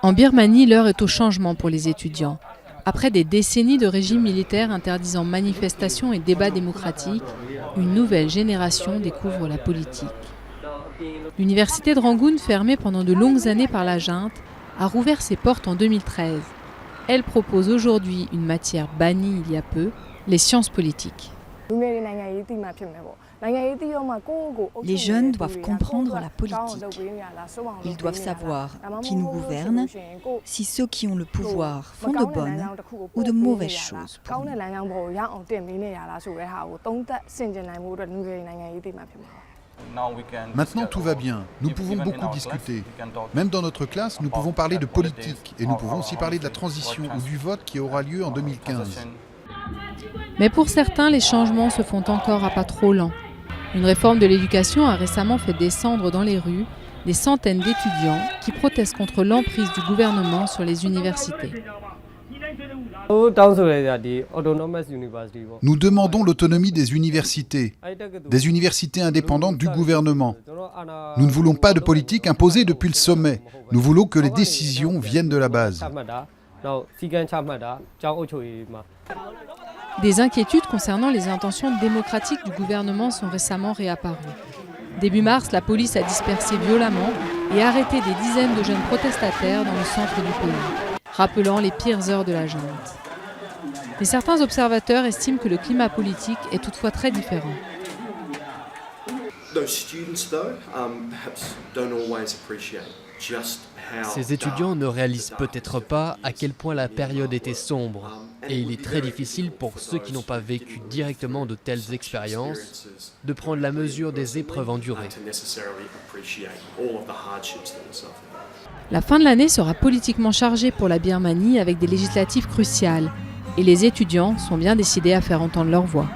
En Birmanie, l'heure est au changement pour les étudiants. Après des décennies de régime militaire interdisant manifestations et débats démocratiques, une nouvelle génération découvre la politique. L'université de Rangoon, fermée pendant de longues années par la junte, a rouvert ses portes en 2013. Elle propose aujourd'hui une matière bannie il y a peu, les sciences politiques. Les jeunes doivent comprendre la politique. Ils doivent savoir qui nous gouverne, si ceux qui ont le pouvoir font de bonnes ou de mauvaises choses pour nous. Maintenant, tout va bien. Nous pouvons beaucoup discuter. Même dans notre classe, nous pouvons parler de politique et nous pouvons aussi parler de la transition ou du vote qui aura lieu en 2015. Mais pour certains, les changements se font encore à pas trop lents. Une réforme de l'éducation a récemment fait descendre dans les rues des centaines d'étudiants qui protestent contre l'emprise du gouvernement sur les universités. Nous demandons l'autonomie des universités indépendantes du gouvernement. Nous ne voulons pas de politique imposée depuis le sommet. Nous voulons que les décisions viennent de la base. Des inquiétudes concernant les intentions démocratiques du gouvernement sont récemment réapparues. Début mars, la police a dispersé violemment et arrêté des dizaines de jeunes protestataires dans le centre du pays, rappelant les pires heures de la junte. Mais certains observateurs estiment que le climat politique est toutefois très différent. Ces étudiants ne réalisent peut-être pas à quel point la période était sombre, et il est très difficile pour ceux qui n'ont pas vécu directement de telles expériences de prendre la mesure des épreuves endurées. La fin de l'année sera politiquement chargée pour la Birmanie avec des législatives cruciales, et les étudiants sont bien décidés à faire entendre leur voix.